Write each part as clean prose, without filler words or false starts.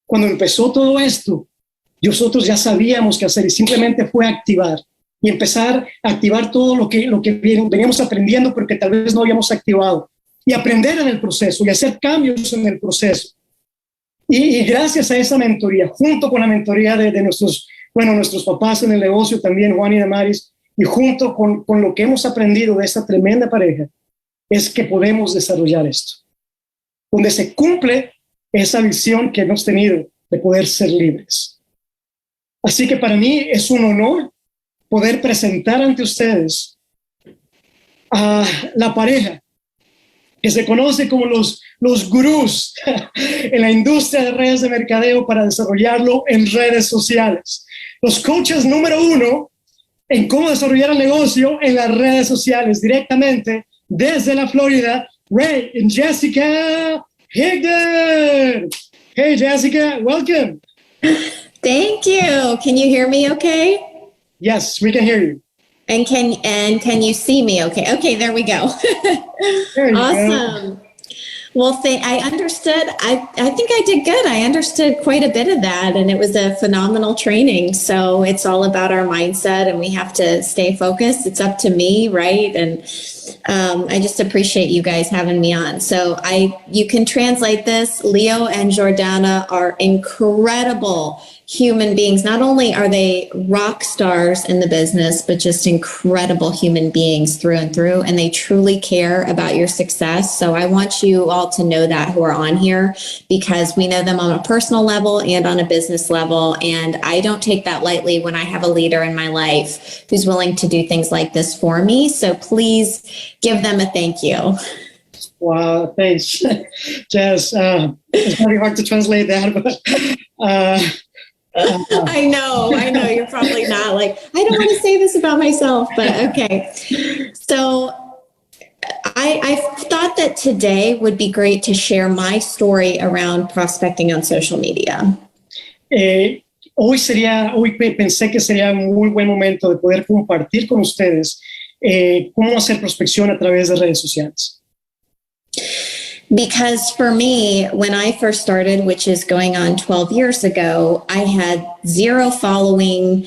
cuando empezó todo esto, nosotros ya sabíamos qué hacer y simplemente fue activar y empezar a activar todo lo que veníamos aprendiendo, pero que tal vez no habíamos activado, y aprender en el proceso y hacer cambios en el proceso. Y gracias a esa mentoría, junto con la mentoría de nuestros papás en el negocio también, Juan y Damaris, y junto con lo que hemos aprendido de esta tremenda pareja, es que podemos desarrollar esto, donde se cumple esa visión que hemos tenido de poder ser libres. Así que para mí es un honor poder presentar ante ustedes a la pareja que se conoce como los gurús en la industria de redes de mercadeo para desarrollarlo en redes sociales. Los coaches número 1 en cómo desarrollar el negocio en las redes sociales, directamente desde la Florida, Ray y Jessica Higdon. Hey, Jessica, welcome. Thank you. Can you hear me okay? Yes, we can hear you. And can you see me okay? Okay, there we go. There you awesome. go. Well, I understood. I think I did good. I understood quite a bit of that, and it was a phenomenal training. So it's all about our mindset, and we have to stay focused. It's up to me, right? And I just appreciate you guys having me on. So you can translate this. Leo and Jordana are incredible human beings. Not only are they rock stars in the business, but just incredible human beings through and through, and they truly care about your success. So I want you all to know that who are on here, because we know them on a personal level and on a business level. And I don't take that lightly when I have a leader in my life who's willing to do things like this for me. So please give them a thank you. Wow, thanks, Jess. It's very hard to translate that, but I know. You're probably not like, I don't want to say this about myself, but okay. So I thought that today would be great to share my story around prospecting on social media. Hoy pensé que sería un muy buen momento de poder compartir con ustedes cómo hacer prospección a través de redes sociales. Because for me, when I first started, which is going on 12 years ago, I had zero following,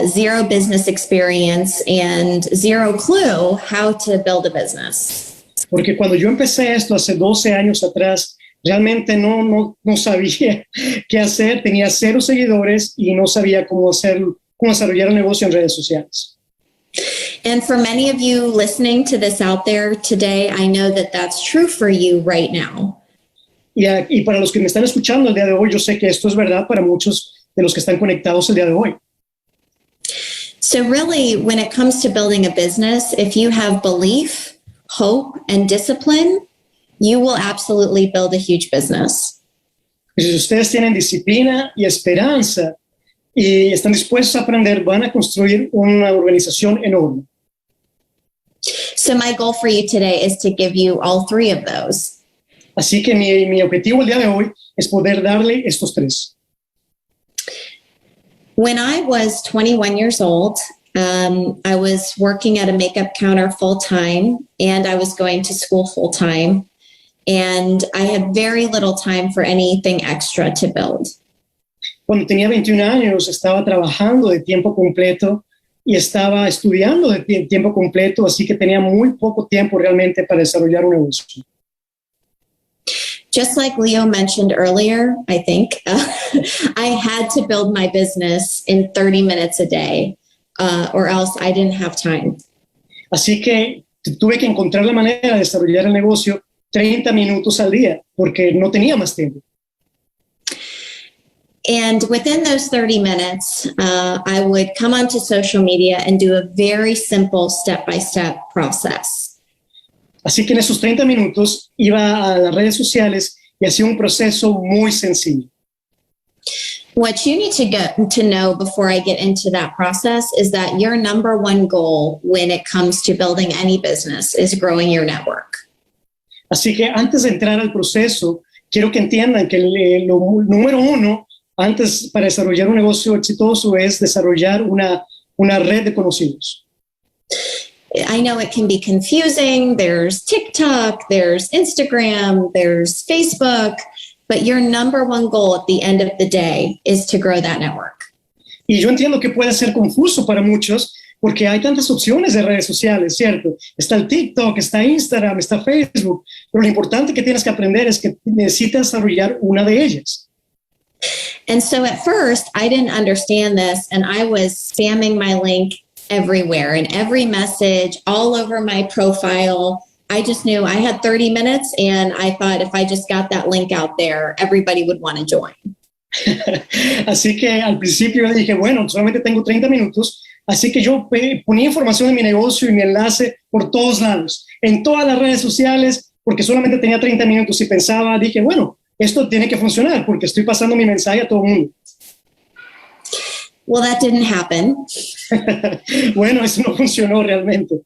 zero business experience, and zero clue how to build a business. Porque cuando yo empecé esto hace 12 años atrás, realmente no sabía qué hacer, tenía 0 seguidores y no sabía cómo desarrollar un negocio en redes sociales. And for many of you listening to this out there today, I know that that's true for you right now. Y para los que me están escuchando el día de hoy, yo sé que esto es verdad para muchos de los que están conectados el día de hoy. So really, when it comes to building a business, if you have belief, hope, and discipline, you will absolutely build a huge business. Si ustedes tienen disciplina y esperanza y están dispuestos a aprender, van a construir una organización enorme. So my goal for you today is to give you all 3 of those. Así que mi objetivo el día de hoy es poder darle estos 3. When I was 21 years old, I was working at a makeup counter full time, and I was going to school full time, and I had very little time for anything extra to build. Cuando tenía 21 años, estaba trabajando de tiempo completo y estaba estudiando de tiempo completo, así que tenía muy poco tiempo realmente para desarrollar un negocio. Just like Leo mentioned earlier, I think, I had to build my business in 30 minutes a day, or else I didn't have time. Así que tuve que encontrar la manera de desarrollar el negocio 30 minutos al día, porque no tenía más tiempo. And within those 30 minutes, I would come onto social media and do a very simple step-by-step process. Así que en esos 30 minutos iba a las redes sociales y hacía un proceso muy sencillo. What you need to know before I get into that process is that your number one goal when it comes to building any business is growing your network. Así que antes de entrar al proceso, quiero que entiendan que lo número 1 antes para desarrollar un negocio exitoso es desarrollar una red de conocidos. I know it can be confusing. There's TikTok, there's Instagram, there's Facebook, but your number one goal at the end of the day is to grow that network. Y yo entiendo que puede ser confuso para muchos porque hay tantas opciones de redes sociales, ¿cierto? Está el TikTok, está Instagram, está Facebook, pero lo importante que tienes que aprender es que necesitas desarrollar una de ellas. And so at first, I didn't understand this, and I was spamming my link everywhere, in every message, all over my profile. I just knew I had 30 minutes, and I thought if I just got that link out there, everybody would want to join. Así que al principio dije, bueno, solamente tengo 30 minutos, así que yo ponía información de mi negocio y mi enlace por todos lados, en todas las redes sociales, porque solamente tenía 30 minutos y pensaba, dije, bueno, esto tiene que funcionar porque estoy pasando mi mensaje a todo el mundo. Well, that didn't happen. Bueno, eso no funcionó realmente.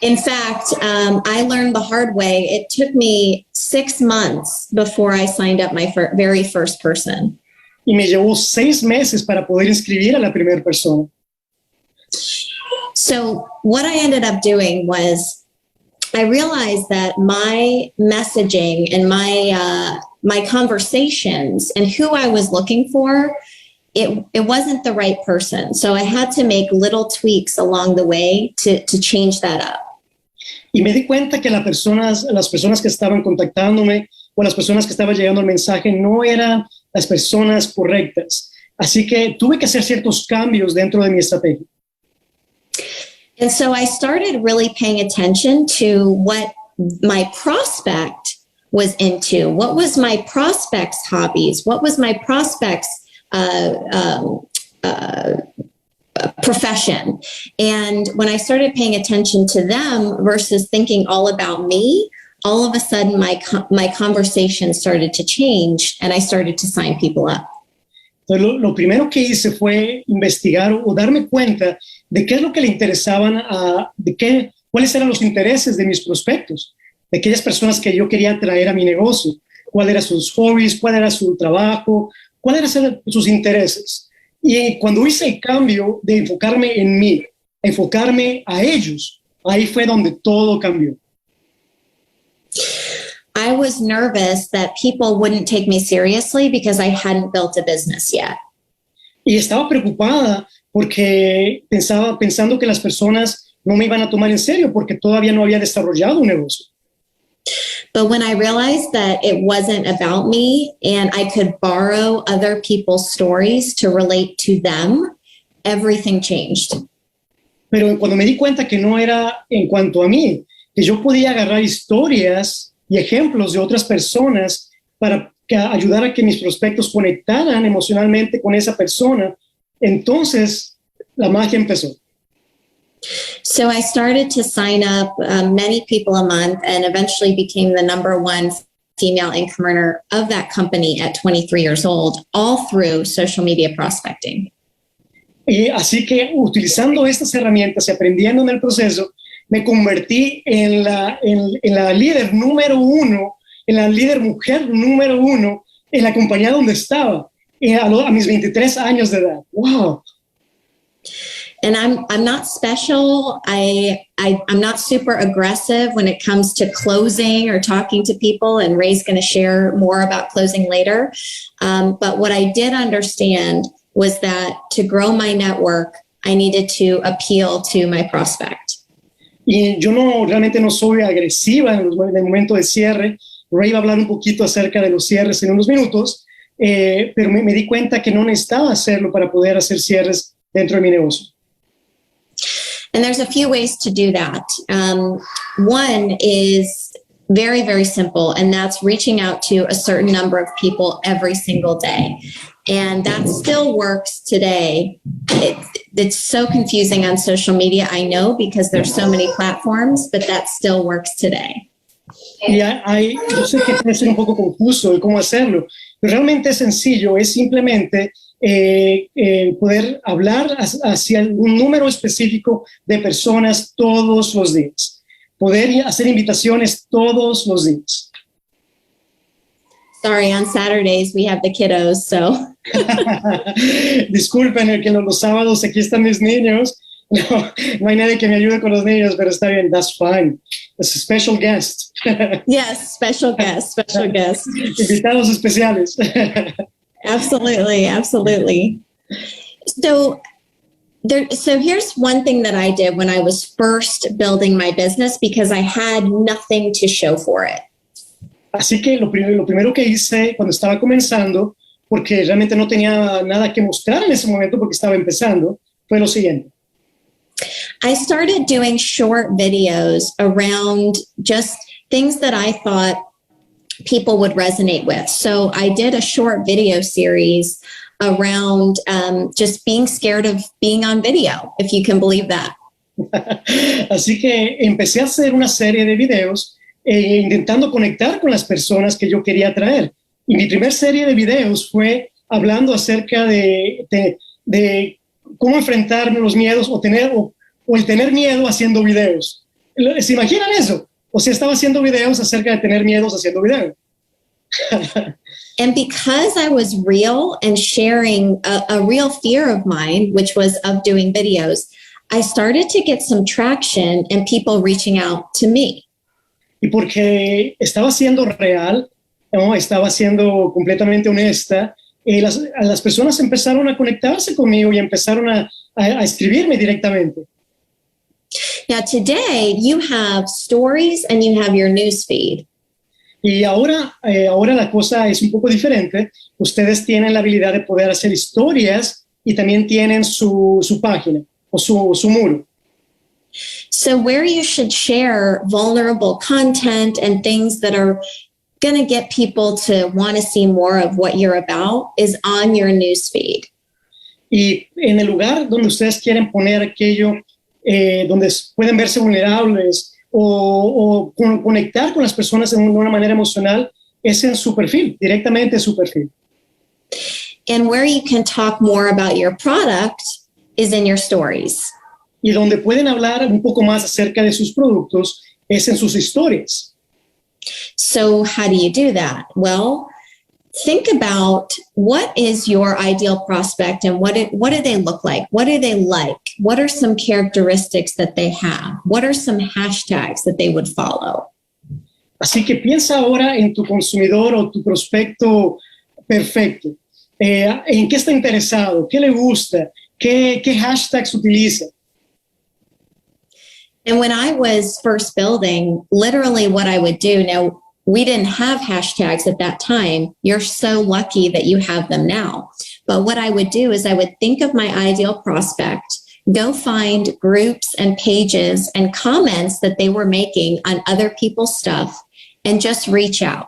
In fact, I learned the hard way. It took me 6 months before I signed up my very first person. Y me llevó 6 meses para poder inscribir a la primera persona. So what I ended up doing was I realized that my messaging and my conversations and who I was looking for, it wasn't the right person. So I had to make little tweaks along the way to change that up. Y me di cuenta que las personas que estaban contactándome o las personas que estaban llegando el mensaje no eran las personas correctas. Así que tuve que hacer ciertos cambios dentro de mi estrategia. And so I started really paying attention to what my prospect was into. What was my prospect's hobbies? What was my prospect's profession? And when I started paying attention to them versus thinking all about me, all of a sudden my conversation started to change and I started to sign people up. Entonces, lo primero que hice fue investigar o darme cuenta de qué es lo que le interesaban, cuáles eran los intereses de mis prospectos, de aquellas personas que yo quería atraer a mi negocio, cuáles eran sus hobbies, cuál era su trabajo, cuáles eran sus intereses. Y cuando hice el cambio de enfocarme en mí, enfocarme a ellos, ahí fue donde todo cambió. I was nervous that people wouldn't take me seriously because I hadn't built a business yet. Y estaba preocupada porque pensando que las personas no me iban a tomar en serio porque todavía no había desarrollado un negocio. But when I realized that it wasn't about me and I could borrow other people's stories to relate to them, everything changed. Pero cuando me di cuenta que no era en cuanto a mí, que yo podía agarrar historias y ejemplos de otras personas para ayudar a que mis prospectos conectaran emocionalmente con esa persona, entonces la magia empezó. So I started to sign up many people a month and eventually became the #1 female income earner of that company at 23 years old, all through social media prospecting. Y así que utilizando estas herramientas y aprendiendo en el proceso, me convertí en la líder número 1, en la líder mujer número 1 en la compañía donde estaba a mis 23 años de edad. ¡Wow! And I'm not special. I'm not super aggressive when it comes to closing or talking to people, and Ray's going to share more about closing later. But what I did understand was that to grow my network, I needed to appeal to my prospect. Y yo realmente no soy agresiva en el momento de cierre. Ray va a hablar un poquito acerca de los cierres en unos minutos, pero me di cuenta que no necesitaba hacerlo para poder hacer cierres dentro de mi negocio. And there's a few ways to do that. One is very, very simple, and that's reaching out to a certain number of people every single day. And that still works today. It's so confusing on social media, I know, because there's so many platforms, but that still works today. Y yo sé que puede ser un poco confuso de cómo hacerlo, pero realmente es sencillo, es simplemente poder hablar hacia un número específico de personas todos los días, poder hacer invitaciones todos los días. Sorry, on Saturdays we have the kiddos, so. Disculpen que los sábados aquí están mis niños. No hay nadie que me ayude con los niños, pero está bien, that's fine. as a special guest. Yes, special guest. Invitados especiales. Absolutely, absolutely. So here's one thing that I did when I was first building my business because I had nothing to show for it. Así que lo primero que hice cuando estaba comenzando, porque realmente no tenía nada que mostrar en ese momento porque estaba empezando, fue lo siguiente. I started doing short videos around just things that I thought people would resonate with. So I did a short video series around just being scared of being on video, if you can believe that. Así que empecé a hacer una serie de videos intentando conectar con las personas que yo quería atraer. Y mi primer serie de videos fue hablando acerca de cómo enfrentar los miedos o el tener miedo haciendo videos. ¿Se imaginan eso? O sea, estaba haciendo videos acerca de tener miedos haciendo videos. And because I was real and sharing a real fear of mine, which was of doing videos, I started to get some traction and people reaching out to me. Y porque estaba siendo real, ¿no? Estaba siendo completamente honesta, las personas empezaron a conectarse conmigo y empezaron a escribirme directamente. Now today you have stories and you have your newsfeed. Y ahora la cosa es un poco diferente. Ustedes tienen la habilidad de poder hacer historias y también tienen su página o su muro. So where you should share vulnerable content and things that are going to get people to want to see more of what you're about is on your newsfeed. Y en el lugar donde ustedes quieren poner aquello, donde pueden verse vulnerables o conectar con las personas de una manera emocional, es en su perfil, directamente en su perfil. And where you can talk more about your product is in your stories. Y donde pueden hablar un poco más acerca de sus productos es en sus historias. So how do you do that? Well, think about what is your ideal prospect and what do they look like? What do they like? What are some characteristics that they have? What are some hashtags that they would follow? Así que piensa ahora en tu consumidor o tu prospecto perfecto. ¿En qué está interesado? ¿Qué le gusta? ¿Qué hashtags utiliza? And when I was first building, literally what I would do, now we didn't have hashtags at that time. You're so lucky that you have them now. But what I would do is I would think of my ideal prospect, go find groups and pages and comments that they were making on other people's stuff, and just reach out.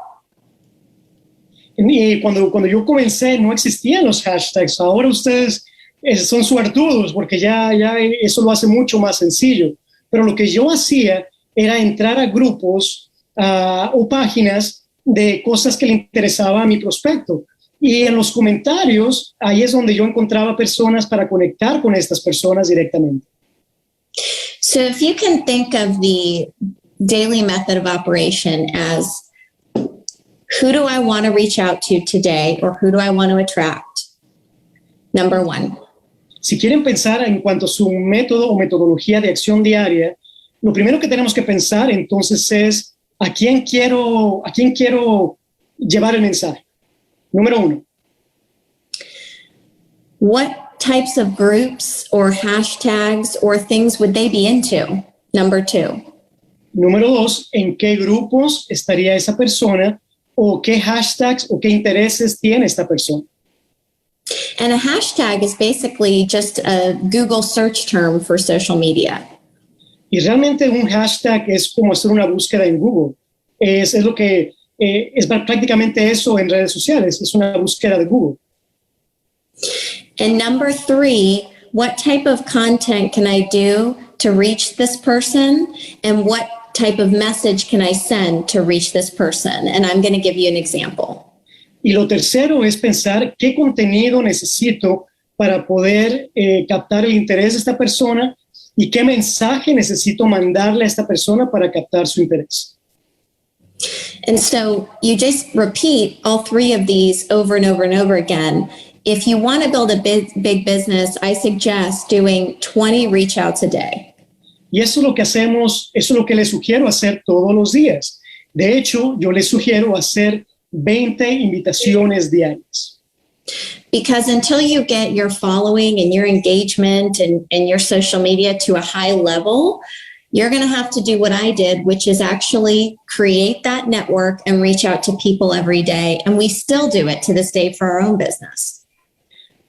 Y cuando yo comencé no existían los hashtags. Ahora ustedes son suertudos porque ya eso lo hace mucho más sencillo. Pero lo que yo hacía era entrar a grupos o páginas de cosas que le interesaba a mi prospecto. Y en los comentarios, ahí es donde yo encontraba personas para conectar con estas personas directamente. So if you can think of the daily method of operation as, who do I want to reach out to today, or who do I want to attract? Number one. Si quieren pensar en cuanto a su método o metodología de acción diaria, lo primero que tenemos que pensar entonces es ¿a quién quiero llevar el mensaje? Número uno. What types of groups or hashtags or things would they be into? Number two. Número dos, ¿en qué grupos estaría esa persona o qué hashtags o qué intereses tiene esta persona? And a hashtag is basically just a Google search term for social media. Y realmente un hashtag es como hacer una búsqueda en Google. Es lo que es prácticamente eso en redes sociales. Es una búsqueda de Google. And number three, what type of content can I do to reach this person? And what type of message can I send to reach this person? And I'm going to give you an example. Y lo tercero es pensar qué contenido necesito para poder captar el interés de esta persona y qué mensaje necesito mandarle a esta persona para captar su interés. And so you just repeat all three of these over and over and over again. If you want to build a big business, I suggest doing 20 reach outs a day. Y eso es lo que hacemos, eso es lo que les sugiero hacer todos los días. De hecho, yo les sugiero hacer 20 invitaciones diarias. Because until you get your following and your engagement and your social media to a high level, you're going to have to do what I did, which is actually create that network and reach out to people every day. And we still do it to this day for our own business.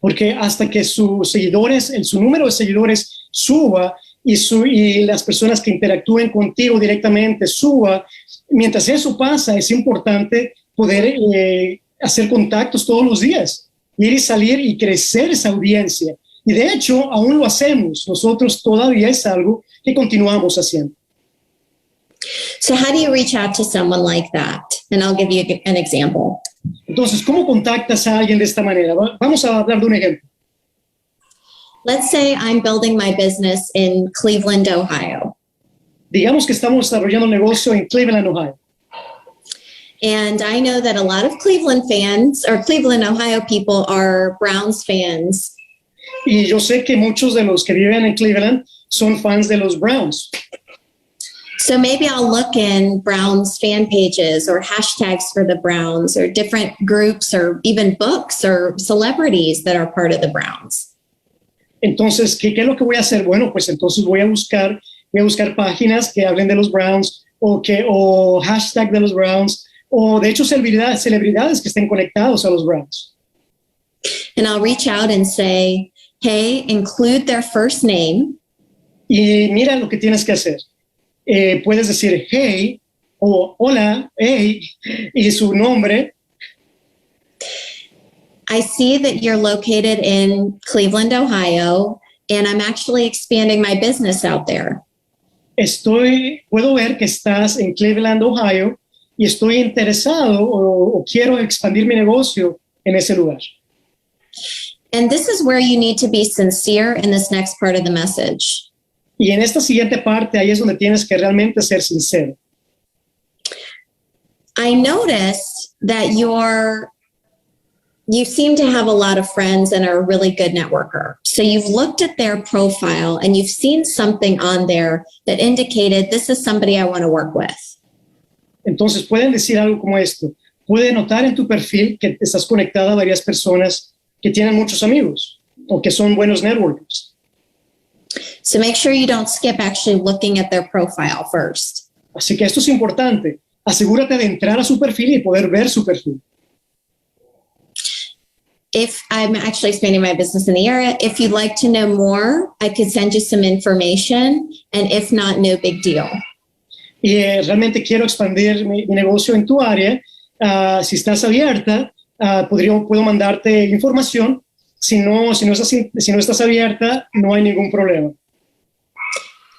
Porque hasta que sus seguidores, su número de seguidores suba y las personas que interactúen contigo directamente suba, mientras eso pasa, es importante poder hacer contactos todos los días. Ir y salir y crecer esa audiencia. Y de hecho, aún lo hacemos. Nosotros todavía es algo que continuamos haciendo. So how do you reach out to someone like that? And I'll give you an example. Entonces, ¿cómo contactas a alguien de esta manera? Vamos a hablar de un ejemplo. Let's say I'm building my business in Cleveland, Ohio. Digamos que estamos desarrollando un negocio en Cleveland, Ohio. And I know that a lot of Cleveland fans or Cleveland, Ohio people are Browns fans. Y yo sé que muchos de los que viven en Cleveland son fans de los Browns. So maybe I'll look in Browns fan pages or hashtags for the Browns or different groups or even books or celebrities that are part of the Browns. Entonces, ¿qué es lo que voy a hacer? Bueno, pues entonces voy a buscar páginas que hablen de los Browns o hashtag de los Browns o de hecho celebridades que estén conectados a los Browns. And I'll reach out and say, hey, include their first name. Y mira lo que tienes que hacer. Puedes decir hey o hola, hey, y su nombre. I see that you're located in Cleveland, Ohio, and I'm actually expanding my business out there. Puedo ver que estás en Cleveland, Ohio, y estoy interesado o quiero expandir mi negocio en ese lugar. And this is where you need to be sincere in this next part of the message. Y en esta siguiente parte, ahí es donde tienes que realmente ser sincero. I noticed that you seem to have a lot of friends and are a really good networker. So you've looked at their profile and you've seen something on there that indicated this is somebody I want to work with. Entonces pueden decir algo como esto. Puede notar en tu perfil que estás conectado a varias personas que tienen muchos amigos o que son buenos networkers. So make sure you don't skip actually looking at their profile first. Así que esto es importante. Asegúrate de entrar a su perfil y poder ver su perfil. If I'm actually expanding my business in the area, if you'd like to know more, I could send you some information. And if not, no big deal. Y realmente quiero expandir mi negocio en tu área. Si estás abierta, puedo mandarte información. Si no estás abierta, no hay ningún problema.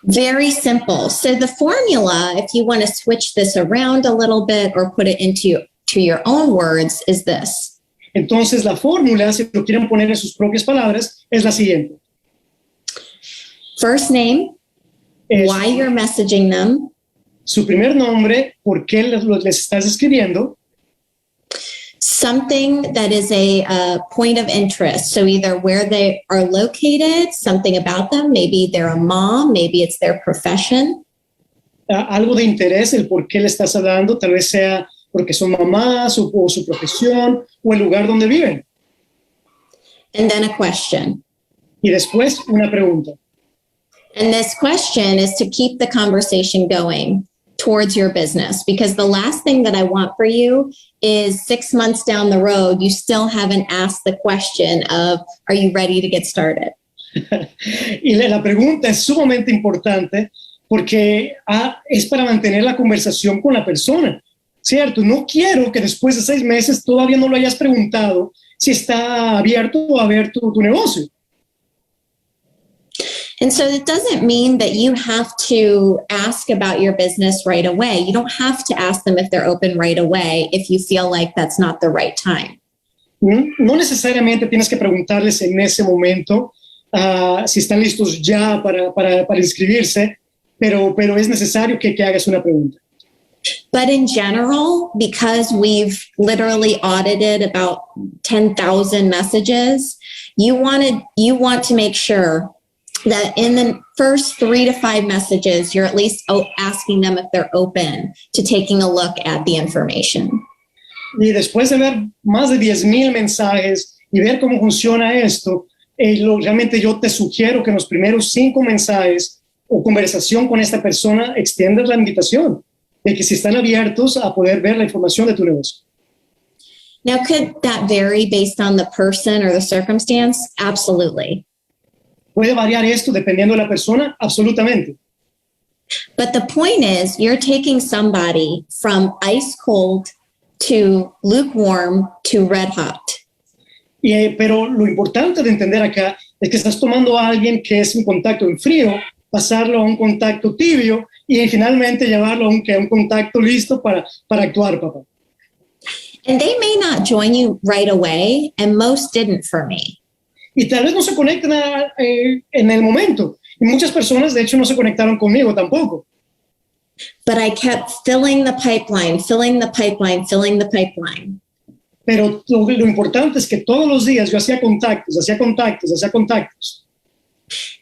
Very simple. So the formula, if you want to switch this around a little bit or put it into your own words, is this. Entonces la fórmula, si lo quieren poner en sus propias palabras, es la siguiente. First name, why you're messaging them. Su primer nombre, por qué les estás escribiendo. Something that is a point of interest. So either where they are located, something about them, maybe they're a mom, maybe it's their profession. Algo de interés, el por qué le estás hablando, tal vez sea porque son mamás o su profesión o el lugar donde viven. And then a question. Y después una pregunta. And this question is to keep the conversation going towards your business, because the last thing that I want for you is 6 months down the road, you still haven't asked the question of, are you ready to get started? Y la pregunta es sumamente importante porque es para mantener la conversación con la persona, ¿cierto? No quiero que después de 6 meses todavía no lo hayas preguntado si está abierto o abierto tu negocio. And so it doesn't mean that you have to ask about your business right away. You don't have to ask them if they're open right away if you feel like that's not the right time. No necesariamente tienes que preguntarles en ese momento si están listos ya para inscribirse, pero es necesario que hagas una pregunta. But in general, because we've literally audited about 10,000 messages, you want to make sure that in the first 3 to 5 messages, you're at least asking them if they're open to taking a look at the information. Y después de ver más de 10,000 mensajes y ver cómo funciona esto, realmente yo te sugiero que en los primeros 5 mensajes o conversación con esta persona extiendas la invitación de que si están abiertos a poder ver la información de tu negocio. Now, could that vary based on the person or the circumstance? Absolutely. ¿Puede variar esto dependiendo de la persona? Absolutamente. But the point is, you're taking somebody from ice cold to lukewarm to red hot. Pero lo importante de entender acá es que estás tomando a alguien que es un contacto en frío, pasarlo a un contacto tibio y finalmente llevarlo a un contacto listo para actuar, papá. And they may not join you right away, and most didn't for me. Y tal vez no se conecten en el momento. Y muchas personas, de hecho, no se conectaron conmigo tampoco. But I kept filling the pipeline, filling the pipeline, filling the pipeline. Pero lo importante es que todos los días yo hacía contactos.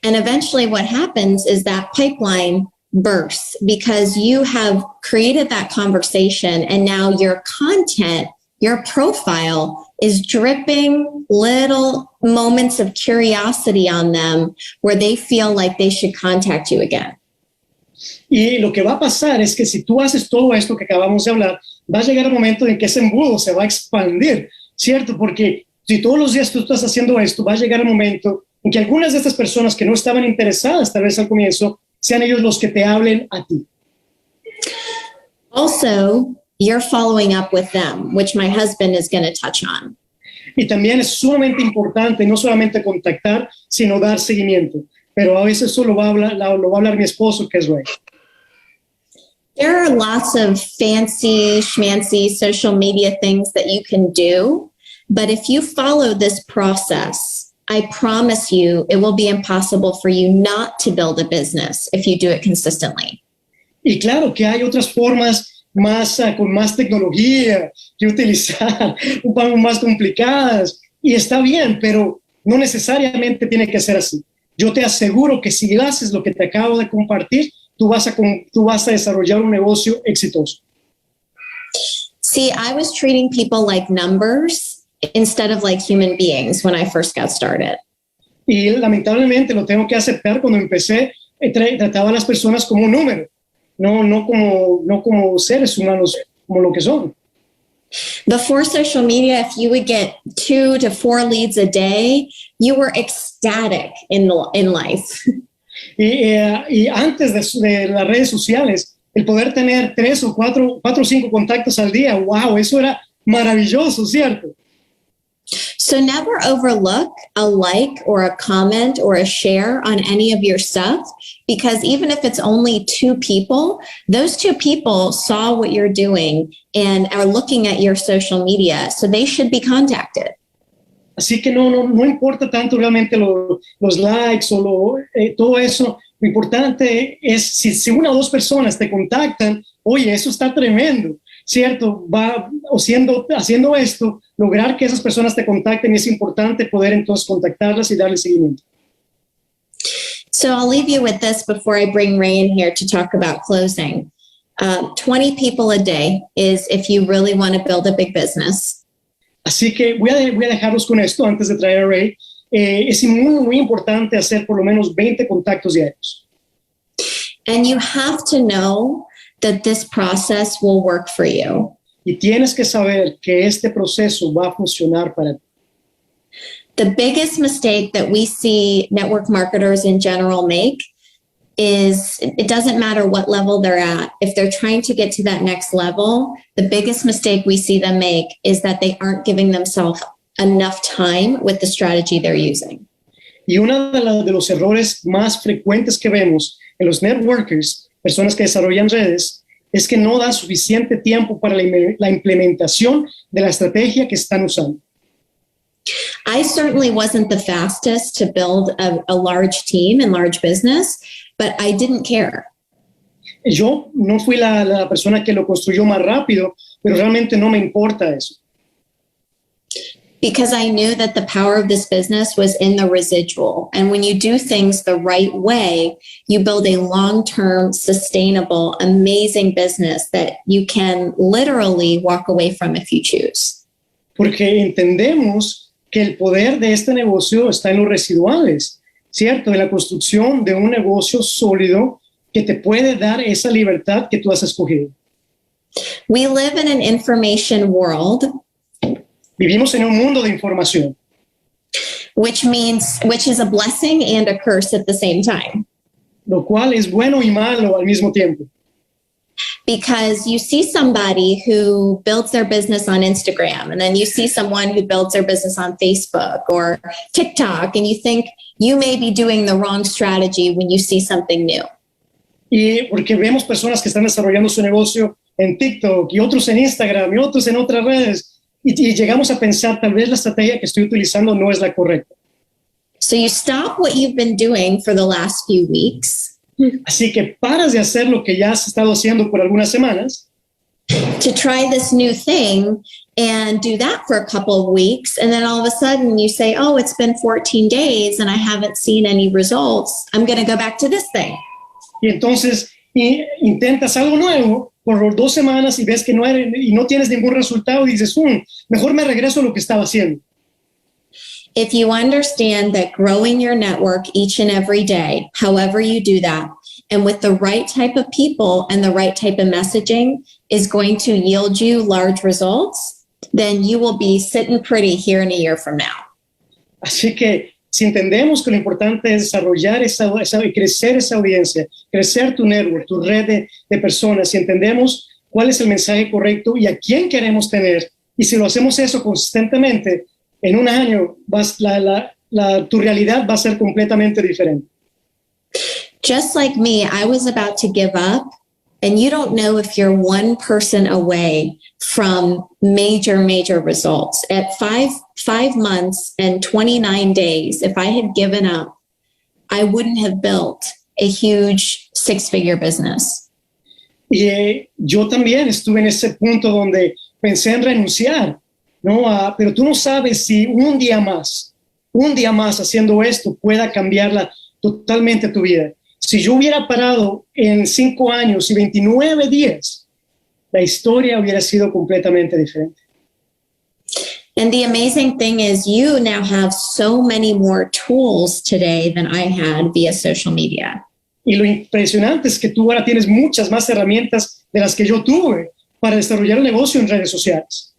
And eventually what happens is that pipeline bursts because you have created that conversation, and now your content, your profile is dripping little moments of curiosity on them where they feel like they should contact you again. Y lo que va a pasar es que si tú haces todo esto que acabamos de hablar, va a llegar el momento en que ese embudo se va a expandir, ¿cierto? Porque si todos los días tú estás haciendo esto, va a llegar el momento en que algunas de estas personas que no estaban interesadas tal vez al comienzo, sean ellos los que te hablen a ti. Also, you're following up with them, which my husband is going to touch on. Y también es sumamente importante no solamente contactar, sino dar seguimiento. Pero a veces eso lo va a hablar mi esposo, que es Ray. There are lots of fancy, schmancy social media things that you can do, but if you follow this process, I promise you it will be impossible for you not to build a business if you do it consistently. Y claro que hay otras formas con más tecnología que utilizar, un poco más complicadas, y está bien, pero no necesariamente tiene que ser así. Yo te aseguro que si haces lo que te acabo de compartir, tú vas a desarrollar un negocio exitoso. See, I was treating people like numbers instead of like human beings when I first got started. Y lamentablemente lo tengo que aceptar. Cuando empecé, trataba a las personas como un número, no como seres humanos, como lo que son. Before social media, if you would get 2 to 4 leads a day, you were ecstatic in life. Y antes de las redes sociales, el poder tener 3 o 4 o 5 contactos al día, wow, eso era maravilloso, ¿cierto? So never overlook a like or a comment or a share on any of your stuff, because even if it's only 2 people, those 2 people saw what you're doing and are looking at your social media, so they should be contacted. Así que no importa tanto realmente los likes o todo eso. Lo importante es si 1 o 2 personas te contactan, oye, eso está tremendo, ¿cierto? Haciendo esto, lograr que esas personas te contacten, y es importante poder entonces contactarlas y darle seguimiento. So I'll leave you with this before I bring Ray in here to talk about closing. 20 people a day is if you really want to build a big business. Así que voy a dejarlos con esto antes de traer a Ray. Es muy importante hacer por lo menos 20 contactos diarios. And you have to know that this process will work for you. Y tienes que saber que este proceso va a funcionar para ti. The biggest mistake that we see network marketers in general make is it doesn't matter what level they're at. If they're trying to get to that next level, the biggest mistake we see them make is that they aren't giving themselves enough time with the strategy they're using. Y uno de los errores más frecuentes que vemos en los networkers, personas que desarrollan redes, es que no dan suficiente tiempo para la implementación de la estrategia que están usando. I certainly wasn't the fastest to build a large team and large business, but I didn't care. Yo no fui la persona que lo construyó más rápido, pero realmente no me importa eso. because I knew that the power of this business was in the residual. And when you do things the right way, you build a long-term, sustainable, amazing business that you can literally walk away from if you choose. Porque entendemos que el poder de este negocio está en los residuales, ¿cierto? En la construcción de un negocio sólido que te puede dar esa libertad que tú has escogido. We live in an information world. Vivimos en un mundo de información. Which is a blessing and a curse at the same time. Lo cual es bueno y malo al mismo tiempo. Because you see somebody who builds their business on Instagram, and then you see someone who builds their business on Facebook or TikTok, and you think you may be doing the wrong strategy when you see something new. Y porque vemos personas que están desarrollando su negocio en TikTok y otros en Instagram y otros en otras redes. Y llegamos a pensar, tal vez la estrategia que estoy utilizando no es la correcta. So you stop what you've been doing for the last few weeks. Así que paras de hacer lo que ya has estado haciendo por algunas semanas. To try this new thing and do that for a couple of weeks. And then all of a sudden you say, oh, it's been 14 days and I haven't seen any results. I'm going to go back to this thing. Y entonces intentas algo nuevo por 2 semanas y ves que no tienes ningún resultado y dices, mejor me regreso a lo que estaba haciendo. If you understand that growing your network each and every day, however you do that, and with the right type of people and the right type of messaging is going to yield you large results, then you will be sitting pretty here in a year from now. Así que si entendemos que lo importante es desarrollar crecer esa audiencia, crecer tu network, tu red de personas, si entendemos cuál es el mensaje correcto y a quién queremos tener, y si lo hacemos eso consistentemente, en un año tu realidad va a ser completamente diferente. Just like me, I was about to give up, and you don't know if you're one person away from major, major results. At five months and 29 days, if I had given up, I wouldn't have built a huge 6-figure business. Y yo también estuve en ese punto donde pensé en renunciar, ¿no? Pero tú no sabes si un día más haciendo esto pueda cambiarla totalmente tu vida. Si yo hubiera parado en 5 años y 29 días, la historia hubiera sido completamente diferente. And the amazing thing is you now have so many more tools today than I had via social media. Y lo impresionante es que tú ahora tienes muchas más herramientas de las que yo tuve para desarrollar el negocio en redes sociales.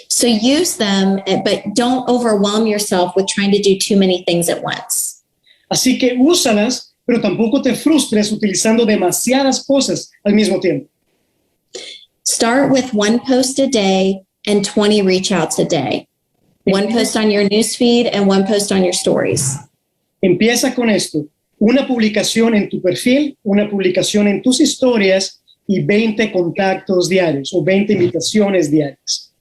So use them, but don't overwhelm yourself with trying to do too many things at once. Así que úsalas, pero tampoco te frustres utilizando demasiadas cosas al mismo tiempo. Start with 1 post a day and 20 reach outs a day. 1 post on your newsfeed and 1 post on your stories. Empieza con esto. Una publicación en tu perfil, una publicación en tus historias y 20 contactos diarios o 20 invitaciones diarias.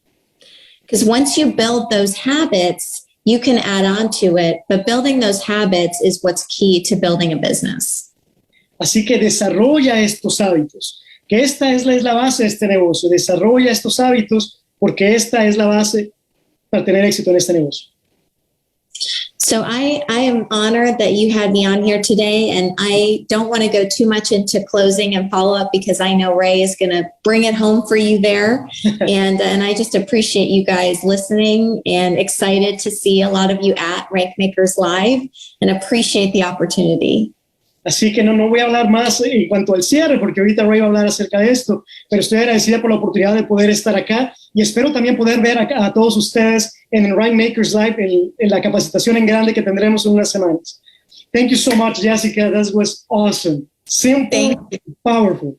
Because once you build those habits, you can add on to it, but building those habits is what's key to building a business. Así que desarrolla estos hábitos, que esta es la base de este negocio. Desarrolla estos hábitos porque esta es la base para tener éxito en este negocio. So I am honored that you had me on here today, and I don't want to go too much into closing and follow-up because I know Ray is going to bring it home for you there. and I just appreciate you guys listening and excited to see a lot of you at Rank Makers Live and appreciate the opportunity. Así que no voy a hablar más en cuanto al cierre, porque ahorita Ray va a hablar acerca de esto, pero estoy agradecida por la oportunidad de poder estar acá y espero también poder ver a todos ustedes en el Rank Makers Live, en la capacitación en grande que tendremos en unas semanas. Thank you so much, Jessica. That was awesome. Simple, powerful.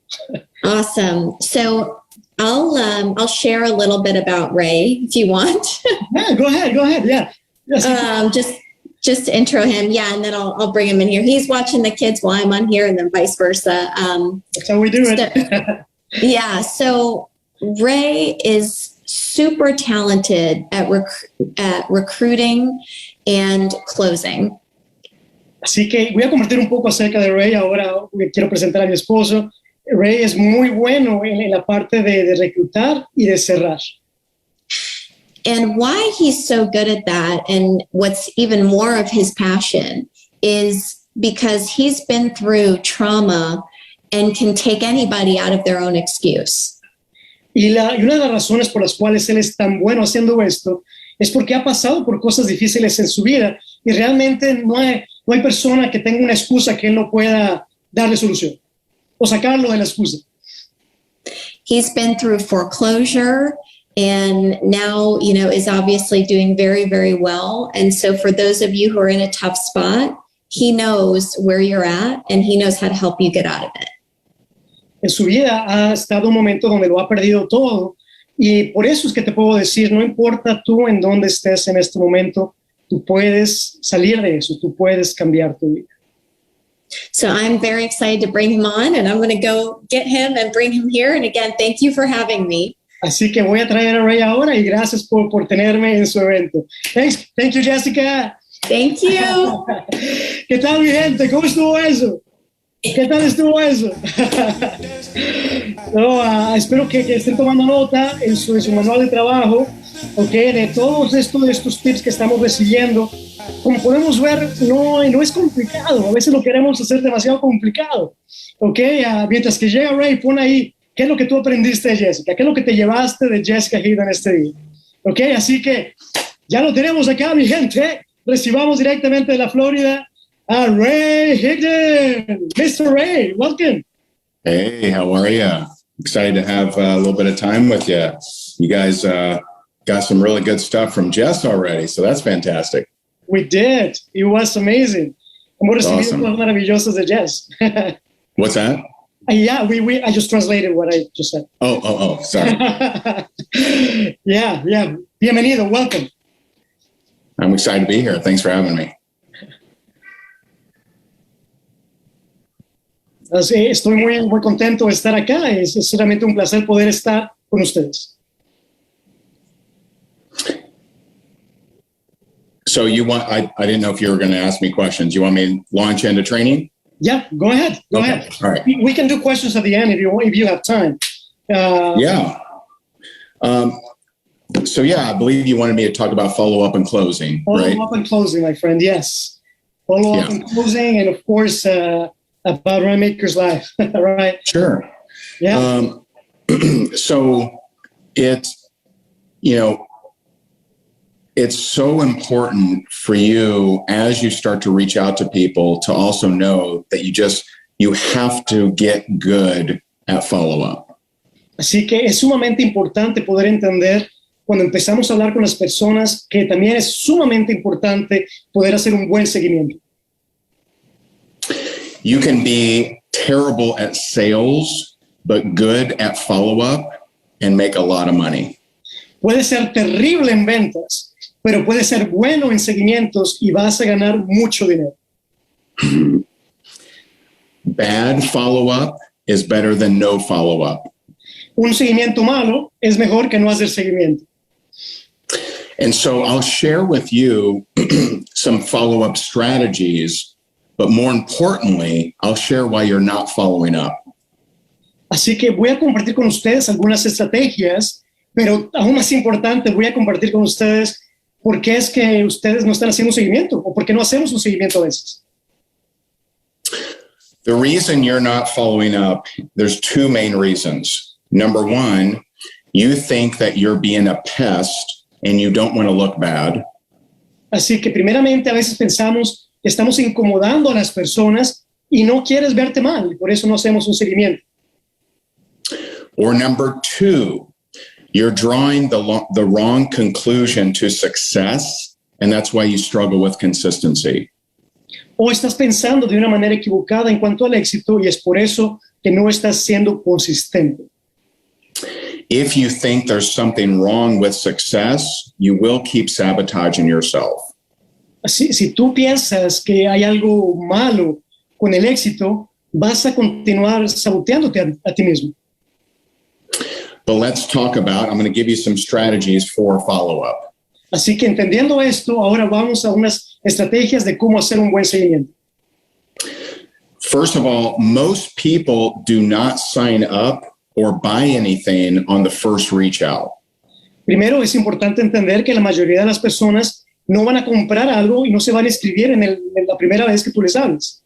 Awesome. So I'll share a little bit about Ray if you want. Yeah, go ahead. Yeah. Yes. Just to intro him, yeah, and then I'll bring him in here. He's watching the kids while I'm on here, and then vice versa. That's how we do it. Yeah, so Ray is super talented at recruiting and closing. Así que voy a compartir un poco acerca de Ray. Ahora quiero presentar a mi esposo. Ray es muy bueno en la parte de reclutar y de cerrar. And why he's so good at that, and what's even more of his passion, is because he's been through trauma and can take anybody out of their own excuse. Y una de las razones por las cuales él es tan bueno haciendo esto es porque ha pasado por cosas difíciles en su vida y realmente no hay persona que tenga una excusa que él no pueda darle solución o sacarlo de la excusa. He's been through foreclosure and now, is obviously doing very, very well. And so for those of you who are in a tough spot, he knows where you're at and he knows how to help you get out of it. En su vida ha estado un momento donde lo ha perdido todo y por eso es que te puedo decir, no importa tú en dónde estés en este momento, tú puedes salir de eso, tú puedes cambiar tu vida. So I'm very excited to bring him on and I'm going to go get him and bring him here. And again, thank you for having me. Así que voy a traer a Ray ahora y gracias por tenerme en su evento. Thank you, Jessica. Thank you. ¿Qué tal, mi gente? ¿Cómo estuvo eso? ¿Qué tal estuvo eso? No, espero que estén tomando nota en su manual de trabajo, okay, de todos estos tips que estamos recibiendo. Como podemos ver, no es complicado. A veces lo queremos hacer demasiado complicado. Okay, mientras que llega Ray, pon ahí, ¿qué es lo que tú aprendiste de Jessica? ¿Qué es lo que te llevaste de Jessica Higdon este día? Okay, así que ya lo tenemos acá, mi gente. Recibamos directamente de la Florida a Ray Higdon. Mr. Ray, welcome. Hey, how are you? Excited to have a little bit of time with you. You guys got some really good stuff from Jess already, so that's fantastic. We did. It was amazing. Hemos recibido Awesome. cosas maravillosas de Jess. What's that? Yeah, I just translated what I just said. Oh, sorry. Yeah. Bienvenido, welcome. I'm excited to be here. Thanks for having me. Estoy muy contento de estar acá. Es realmente un placer poder estar con ustedes. So I didn't know if you were going to ask me questions. You want me to launch into training? Yeah, go ahead. Go ahead. All right. We can do questions at the end if you have time. Yeah. So I believe you wanted me to talk about follow-up and closing, right? Follow-up and closing, my friend, yes. Follow-up and closing, and of course, about Rainmaker's life, right? Sure. Yeah. So it's so important for you as you start to reach out to people to also know that you have to get good at follow-up. Así que es sumamente importante poder entender cuando empezamos a hablar con las personas que también es sumamente importante poder hacer un buen seguimiento. You can be terrible at sales, but good at follow-up and make a lot of money. Puede ser terrible en ventas, pero puede ser bueno en seguimientos y vas a ganar mucho dinero. Bad follow-up is better than no follow-up. Un seguimiento malo es mejor que no hacer seguimiento. And so I'll share with you some follow-up strategies, but more importantly, I'll share why you're not following up. Así que voy a compartir con ustedes algunas estrategias, pero aún más importante, voy a compartir con ustedes por qué es que ustedes no están haciendo un seguimiento o por qué no hacemos un seguimiento a veces. The reason you're not following up, there's two main reasons. Number one, you think that you're being a pest and you don't want to look bad. Así que primeramente a veces pensamos que estamos incomodando a las personas y no quieres verte mal, por eso no hacemos un seguimiento. Or number two, you're drawing the wrong conclusion to success, and that's why you struggle with consistency. O estás pensando de una manera equivocada en cuanto al éxito y es por eso que no estás siendo consistente. If you think there's something wrong with success, you will keep sabotaging yourself. Si tú piensas que hay algo malo con el éxito, vas a continuar saboteándote a ti mismo. But let's talk about, I'm going to give you some strategies for follow-up. Así que entendiendo esto, ahora vamos a unas estrategias de cómo hacer un buen seguimiento. First of all, most people do not sign up or buy anything on the first reach out. Primero, es importante entender que la mayoría de las personas no van a comprar algo y no se van a inscribir en la primera vez que tú les hables.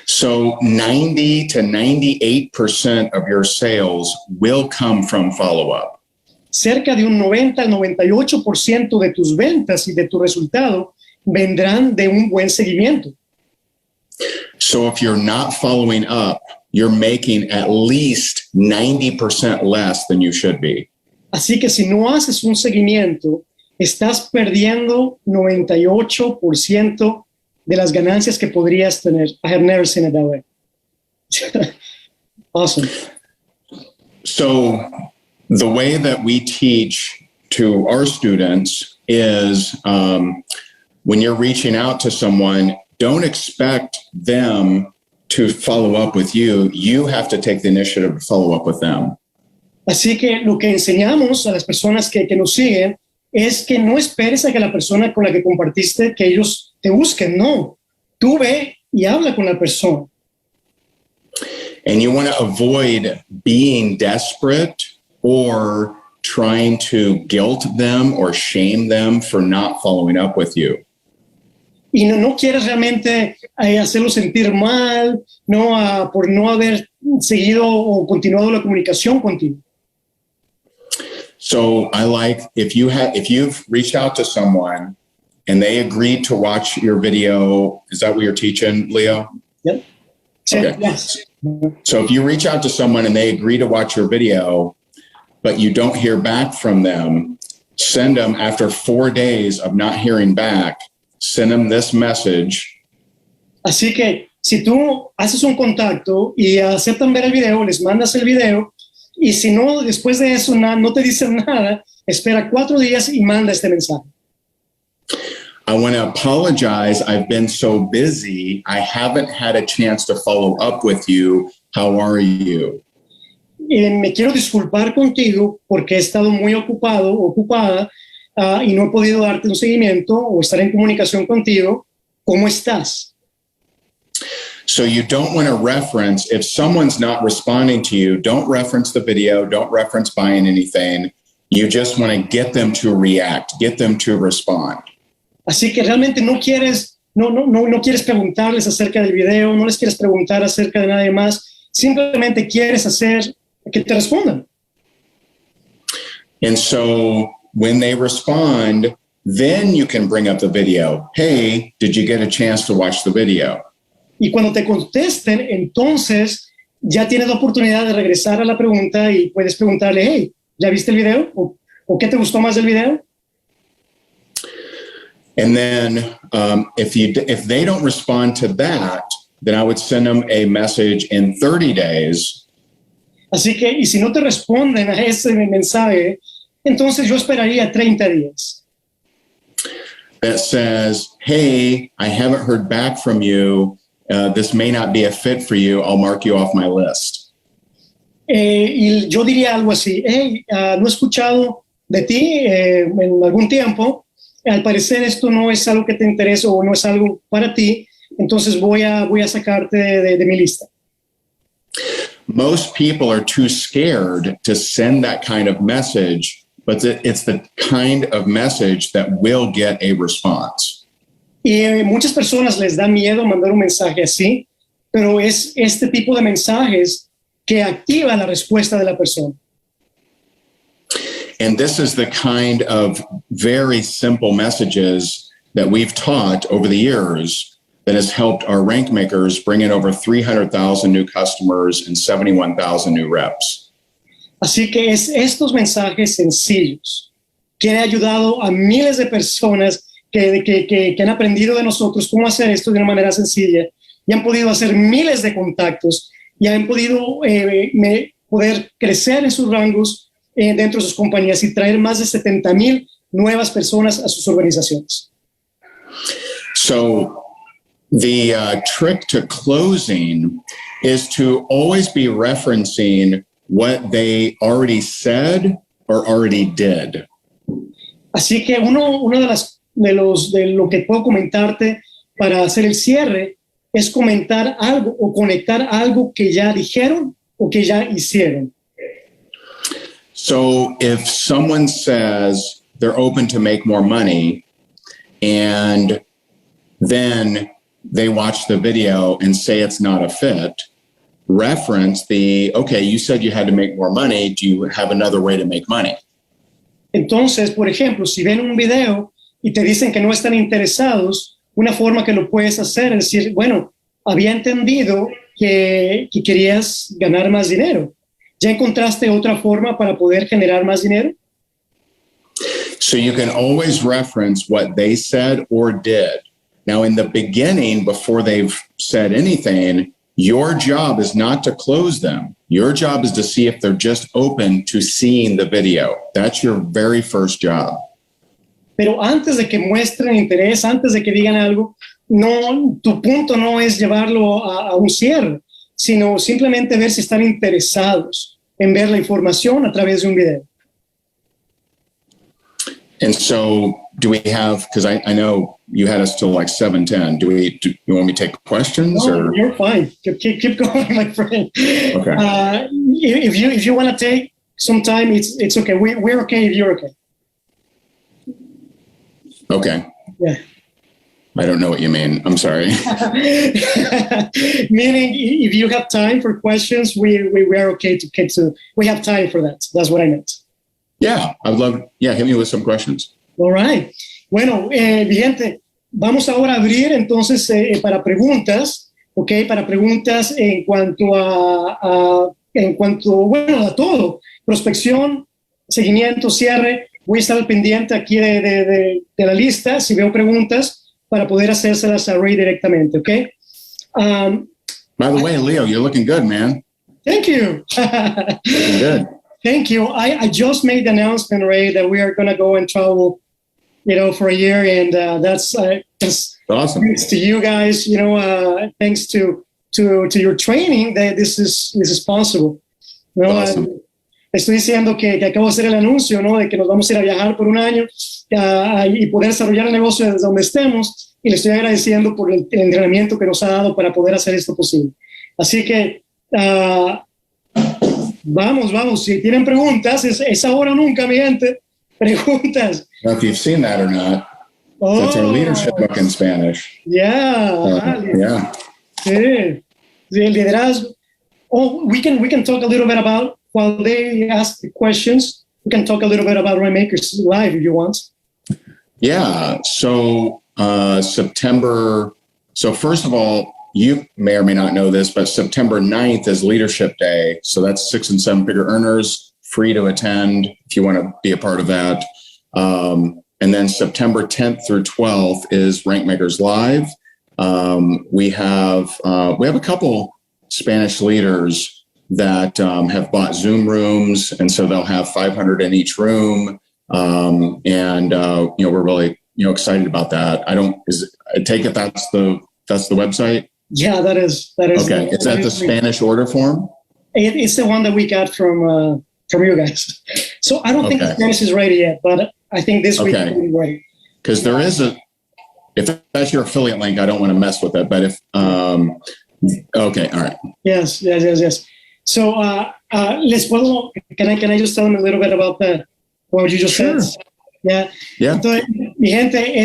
So 90 to 98% of your sales will come from follow-up. Cerca de un 90 al 98% de tus ventas y de tu resultado vendrán de un buen seguimiento. So if you're not following up, you're making at least 90% less than you should be. Así que si no haces un seguimiento, estás perdiendo 98% de las ganancias que podrías tener. I have never seen it that way. Awesome. So the way that we teach to our students is when you're reaching out to someone, don't expect them to follow up with you. You have to take the initiative to follow up with them. Así que lo que enseñamos a las personas que nos siguen es que no esperes a que la persona con la que compartiste, que ellos te busquen. No, tú ve y habla con la persona. And you want to avoid being desperate or trying to guilt them or shame them for not following up with you. Y no quieres realmente hacerlo sentir mal, por no haber seguido o continuado la comunicación contigo. So I like if you've reached out to someone and they agreed to watch your video. Is that what you're teaching, Leo? Yep. Okay. Yes. So if you reach out to someone and they agree to watch your video, but you don't hear back from them, send them after 4 days of not hearing back, send them this message. Así que si tú haces un contacto y aceptan ver el video, les mandas el video, y si no, después de eso no te dicen nada, espera 4 días y manda este mensaje. I want to apologize. I've been so busy. I haven't had a chance to follow up with you. How are you? Me quiero disculpar contigo porque he estado muy ocupada y no he podido darte un seguimiento o estar en comunicación contigo. ¿Cómo estás? So you don't want to reference, if someone's not responding to you, don't reference the video, don't reference buying anything. You just want to get them to react, get them to respond. Así que realmente no quieres preguntarles acerca del video, no les quieres preguntar acerca de nadie más, simplemente quieres hacer que te respondan. And so when they respond, then you can bring up the video. Hey, did you get a chance to watch the video? Y cuando te contesten, entonces ya tienes la oportunidad de regresar a la pregunta y puedes preguntarle, hey, ¿ya viste el video? ¿O qué te gustó más del video? And then if they don't respond to that, then I would send them a message in 30 days. Así que, y si no te responden a ese mensaje, entonces yo esperaría 30 días. That says, hey, I haven't heard back from you. This may not be a fit for you. I'll mark you off my list. Y yo diría algo así, hey, no he escuchado de ti en algún tiempo. Al parecer esto no es algo que te interesa o no es algo para ti, entonces voy a sacarte de mi lista. Most people are too scared to send that kind of message, but it's the kind of message that will get a response. Y muchas personas les da miedo mandar un mensaje así, pero es este tipo de mensajes que activa la respuesta de la persona. And this is the kind of very simple messages that we've taught over the years that has helped our rank makers bring in over 300,000 new customers and 71,000 new reps. Así que es estos mensajes sencillos que han ayudado a miles de personas que han aprendido de nosotros cómo hacer esto de una manera sencilla y han podido hacer miles de contactos y han podido poder crecer en sus rangos dentro de sus compañías y traer más de 70,000 nuevas personas a sus organizaciones. So the trick to closing is to always be referencing what they already said or already did. Así que uno de lo que puedo comentarte para hacer el cierre es comentar algo o conectar algo que ya dijeron o que ya hicieron. So if someone says they're open to make more money and then they watch the video and say it's not a fit, reference okay, you said you had to make more money. Do you have another way to make money? Entonces, por ejemplo, si ven un video y te dicen que no están interesados, una forma que lo puedes hacer es decir, bueno, había entendido que querías ganar más dinero. ¿Ya encontraste otra forma para poder generar más dinero? So you can always reference what they said or did. Now, in the beginning, before they've said anything, your job is not to close them. Your job is to see if they're just open to seeing the video. That's your very first job. Pero antes de que muestren interés, antes de que digan algo, no, tu punto no es llevarlo a un cierre, sino simplemente ver si están interesados en ver la información a través de un video. And so do we have, because I know you had us till like 7:10. Do you want me to take questions? No, or? You're fine. Keep going, my friend. Okay. If you want to take some time, it's okay. We're okay if you're okay. Okay. Yeah. I don't know what you mean. I'm sorry. Meaning, if you have time for questions, we're okay to keep to. We have time for that. That's what I meant. Yeah, I'd love. Yeah, hit me with some questions. All right. Bueno, mi gente, vamos ahora a abrir entonces para preguntas, ¿ok? Para preguntas en cuanto a todo. Prospección, seguimiento, cierre. Voy a estar al pendiente aquí de la lista, si veo preguntas, para poder hacérselas a Ray directamente, ¿ok? By the way, Leo, you're looking good, man. Thank you. Looking good. Thank you. I just made the announcement, Ray, that we are going to go and travel, for a year, and that's Awesome. Thanks to you guys. Thanks to your training that this is possible. Awesome. Estoy diciendo que acabo de hacer el anuncio, ¿no? De que nos vamos a ir a viajar por un año y poder desarrollar el negocio desde donde estemos. Y le estoy agradeciendo por el entrenamiento que nos ha dado para poder hacer esto posible. Así que vamos. Si tienen preguntas, es ahora o nunca, mi gente. Preguntas. I don't know if you've seen that or not. That's our leadership book in Spanish. Yeah. Yeah. Sí. El liderazgo. Oh, we can talk a little bit about, while they ask the questions, we can talk a little bit about Rainmakers Live if you want. Yeah. So September. So first of all, you may or may not know this, but September 9th is Leadership Day. So that's 6 and 7 figure earners, free to attend if you want to be a part of that. And then September 10th through 12th is Rankmakers Live. We have a couple Spanish leaders that have bought Zoom rooms, and so they'll have 500 in each room. We're really excited about that. I take it that's the website. Yeah, that is. Okay, is that the Spanish order form? It's the one that we got from you guys. So I don't think the Spanish is ready yet, but I think this week will be ready. Because there is if that's your affiliate link, I don't want to mess with it. But if okay, all right. Yes. So can I just tell them a little bit about what you just said? Yeah. Entonces, mi gente,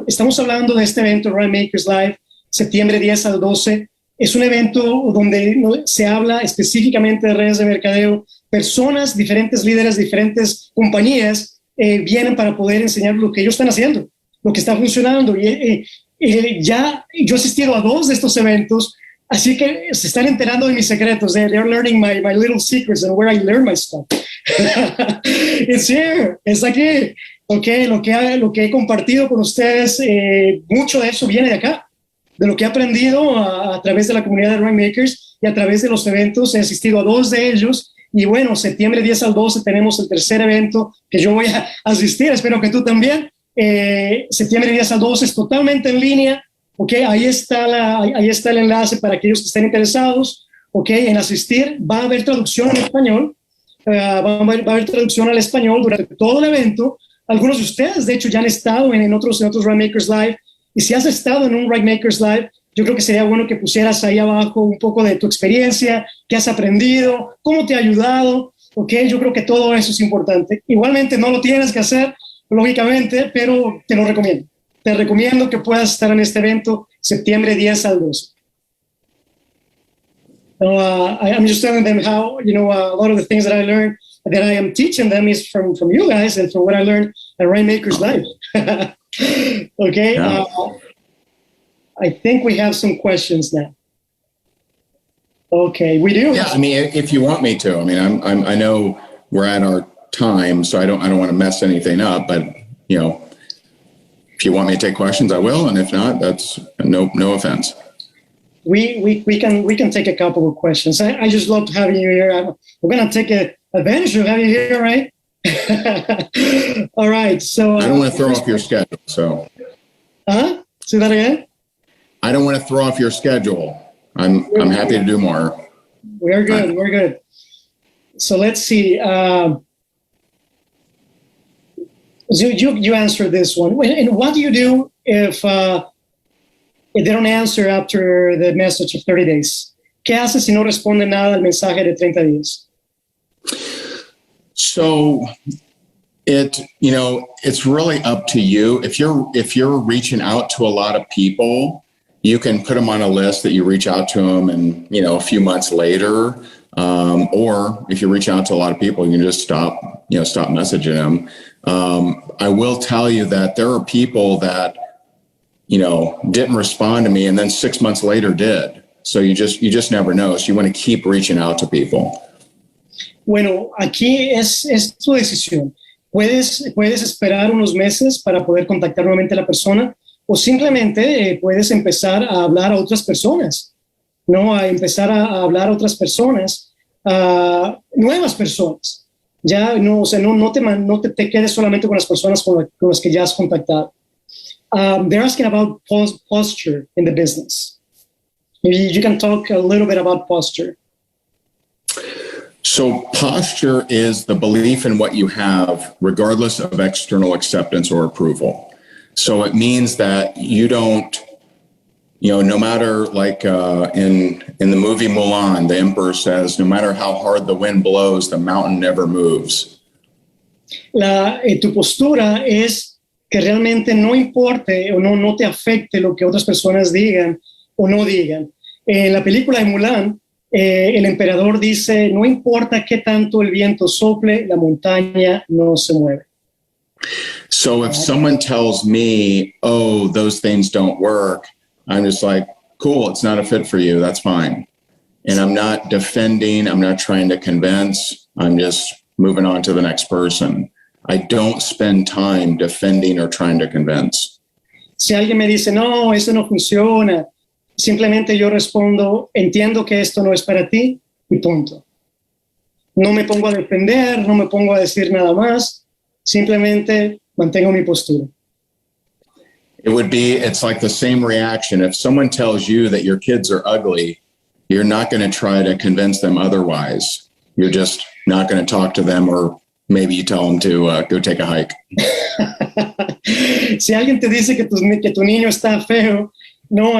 estamos hablando de este evento Rainmakers Live, septiembre 10 al 12. Es un evento donde se habla específicamente de redes de mercadeo. Personas, diferentes líderes, diferentes compañías vienen para poder enseñar lo que ellos están haciendo, lo que está funcionando. Ya yo he asistido a 2 de estos eventos, así que se están enterando de mis secretos. They're learning my little secrets and where I learn my stuff. It's here, es aquí. Okay, lo que he compartido con ustedes, mucho de eso viene de acá, de lo que he aprendido a través de la comunidad de Rainmakers y a través de los eventos. He asistido a 2 de ellos. Y bueno, septiembre 10 al 12 tenemos el tercer evento que yo voy a asistir. Espero que tú también. Septiembre 10 al 12 es totalmente en línea. Okay, ahí está el enlace para aquellos que estén interesados. Okay, en asistir. Va a haber traducción en español. Va a haber traducción al español durante todo el evento. Algunos de ustedes, de hecho, ya han estado en otros Rainmakers Live. Y si has estado en un Rainmakers Live, yo creo que sería bueno que pusieras ahí abajo un poco de tu experiencia, qué has aprendido, cómo te ha ayudado. ¿ok? Yo creo que todo eso es importante. Igualmente no lo tienes que hacer, lógicamente, pero te lo recomiendo. Te recomiendo que puedas estar en este evento septiembre 10 al 12. I'm just telling them how, a lot of the things that I learned, that I am teaching them is from you guys and from what I learned at Rainmaker's Life. Okay. Yeah. I think we have some questions now. Okay, we do. Yeah, I mean, if you want me to, I mean, I know we're at our time, so I don't want to mess anything up, but if you want me to take questions, I will, and if not, that's no offense. We can take a couple of questions. I just love having you here. We're gonna take advantage of having you here, right? All right. So I don't want to throw off your schedule. So. Say that again. I don't want to throw off your schedule. I'm happy to do more. We're good. We're good. So let's see. You answer this one. And what do you do if they don't answer after the message of 30 days? ¿Qué haces si no responde nada al mensaje de 30 días? So it's really up to you. If you're reaching out to a lot of people, you can put them on a list that you reach out to them and, a few months later, or if you reach out to a lot of people, you can just stop messaging them. I will tell you that there are people that, didn't respond to me and then 6 months later did. So you just never know. So you want to keep reaching out to people. Bueno, aquí es tu decisión. Puedes esperar unos meses para poder contactar nuevamente a la persona o simplemente puedes empezar a hablar a otras personas, ¿no? A empezar a hablar a otras personas, a nuevas personas. Ya no te quedes solamente con las personas con las que ya has contactado. They're asking about posture in the business. Maybe you can talk a little bit about posture. So posture is the belief in what you have, regardless of external acceptance or approval. So it means that you don't, no matter like in the movie Mulan, the emperor says, no matter how hard the wind blows, the mountain never moves. Tu postura es que realmente no importe o no te afecte lo que otras personas digan o no digan. En la película de Mulan, el emperador dice, no importa qué tanto el viento sople, la montaña no se mueve. So if someone tells me, oh, those things don't work, I'm just like, cool, it's not a fit for you. That's fine. And I'm not defending. I'm not trying to convince. I'm just moving on to the next person. I don't spend time defending or trying to convince. Si alguien me dice, no, eso no funciona, simplemente yo respondo, entiendo que esto no es para ti y punto. No me pongo a defender, no me pongo a decir nada más, simplemente mantengo mi postura. It's like the same reaction. If someone tells you that your kids are ugly, you're not going to try to convince them otherwise. You're just not going to talk to them, or maybe you tell them to go take a hike. Si alguien te dice que tu niño está feo, no,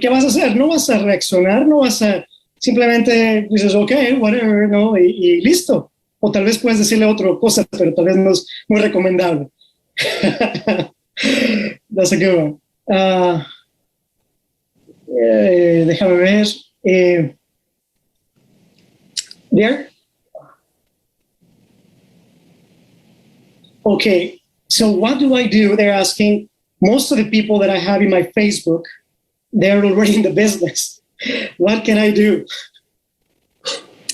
¿qué vas a hacer? No vas a reaccionar, no vas a, simplemente dices, okay, whatever, ¿no? Y listo. O tal vez puedes decirle otra cosa, pero tal vez no es muy recomendable. That's a good one. Déjame ver. There? Okay, so what do I do? They're asking. Most of the people that I have in my Facebook, they're already in the business. What can I do?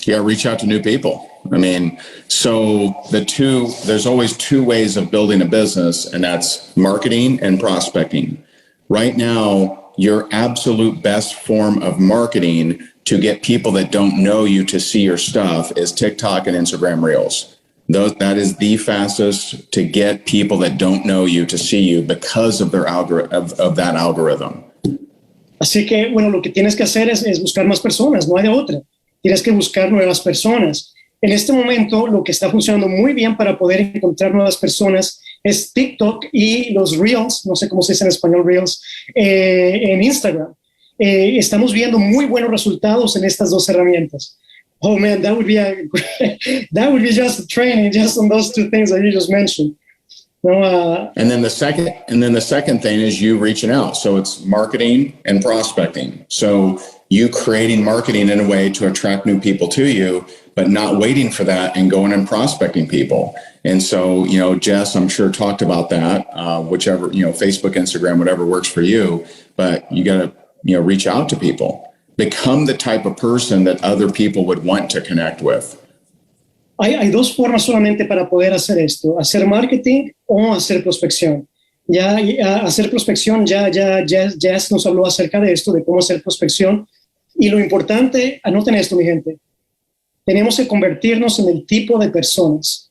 Yeah, reach out to new people. I mean, so there's always two ways of building a business, and that's marketing and prospecting. Right now, your absolute best form of marketing to get people that don't know you to see your stuff is TikTok and Instagram Reels. That is the fastest to get people that don't know you to see you because of their of that algorithm. Así que, bueno, lo que tienes que hacer es buscar más personas, no hay de otra. Tienes que buscar nuevas personas. En este momento, lo que está funcionando muy bien para poder encontrar nuevas personas es TikTok y los Reels, no sé cómo se dice en español Reels, en Instagram. Estamos viendo muy buenos resultados en estas dos herramientas. Oh man, that would be that would be just a training just on those two things that you just mentioned. No, and then the second thing is you reaching out. So it's marketing and prospecting. So you creating marketing in a way to attract new people to you, but not waiting for that and going and prospecting people. And so, Jess, I'm sure talked about that, whichever, Facebook, Instagram, whatever works for you, but you got to, reach out to people, become the type of person that other people would want to connect with. Hay dos formas solamente para poder hacer esto, hacer marketing o hacer prospección. Ya hacer prospección, ya nos habló acerca de esto, de cómo hacer prospección. Y lo importante, anoten esto, mi gente, tenemos que convertirnos en el tipo de personas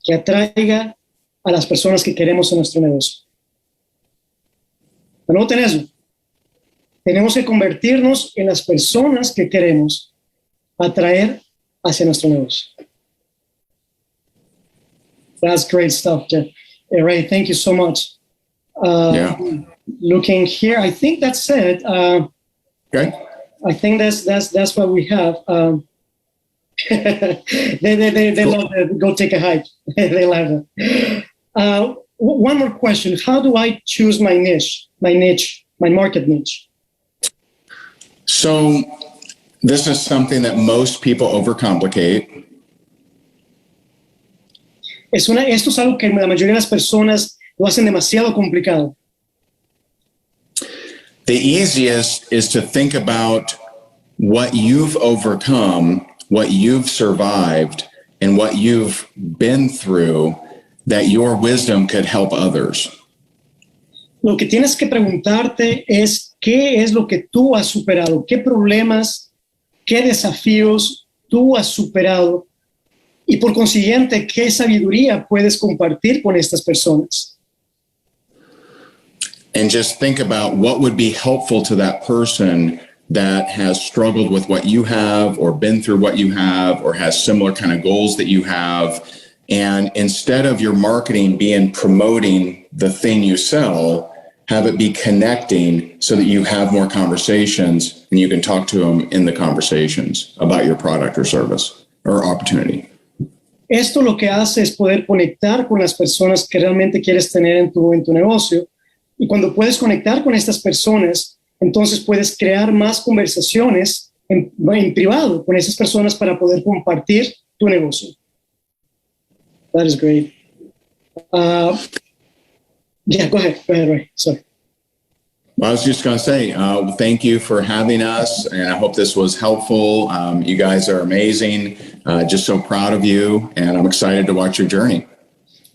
que atraiga a las personas que queremos en nuestro negocio. Anoten eso. Tenemos que convertirnos en las personas que queremos atraer hacia nuestro negocio. That's great stuff, Jeff. Ray, thank you so much. Looking here, I think that's it. Okay. I think that's what we have. They love it. Go take a hike. They love it. One more question. How do I choose my niche, my market niche? So this is something that most people overcomplicate. Esto es algo que la mayoría de las personas lo hacen demasiado complicado. The easiest is to think about what you've overcome, what you've survived, and what you've been through that your wisdom could help others. Lo que tienes que preguntarte es qué es lo que tú has superado, qué problemas, qué desafíos tú has superado y por consiguiente qué sabiduría puedes compartir con estas personas. And just think about what would be helpful to that person that has struggled with what you have or been through what you have or has similar kind of goals that you have. And instead of your marketing being promoting the thing you sell, have it be connecting so that you have more conversations and you can talk to them in the conversations about your product or service or opportunity. Esto lo que hace es poder conectar con las personas que realmente quieres tener en tu negocio. Y cuando puedes conectar con estas personas, entonces puedes crear más conversaciones en privado con esas personas para poder compartir tu negocio. That is great. Yeah, go ahead, Ray. Sorry. Well, I was just going to say, thank you for having us, and I hope this was helpful. You guys are amazing. Just so proud of you, and I'm excited to watch your journey.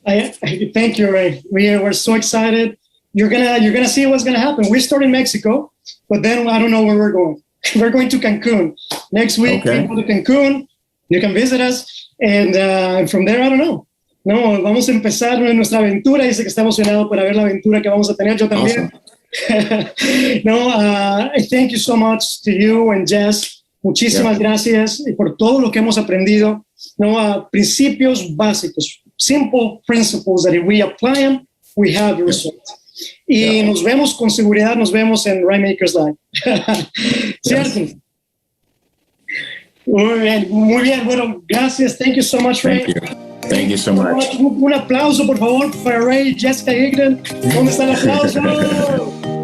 Thank you, Ray. We're so excited. You're gonna see what's gonna happen. We start in Mexico, but then I don't know where we're going. We're going to Cancun next week. Okay. We go to Cancun. You can visit us, and from there, I don't know. No, vamos a empezar nuestra aventura. Dice que está emocionado para ver la aventura que vamos a tener. Yo también. Awesome. No, thank you so much to you and Jess. Muchísimas gracias por todo lo que hemos aprendido. No, principios básicos, simple principles that if we apply them, we have the results. Y nos vemos con seguridad, nos vemos en Rainmakers Live. ¿Cierto? Yes. Muy bien. Bueno, gracias. Thank you so much, Ray. Thank you so much. Un aplauso, por favor, para Ray, Jessica Higdon. ¿Dónde está el aplauso?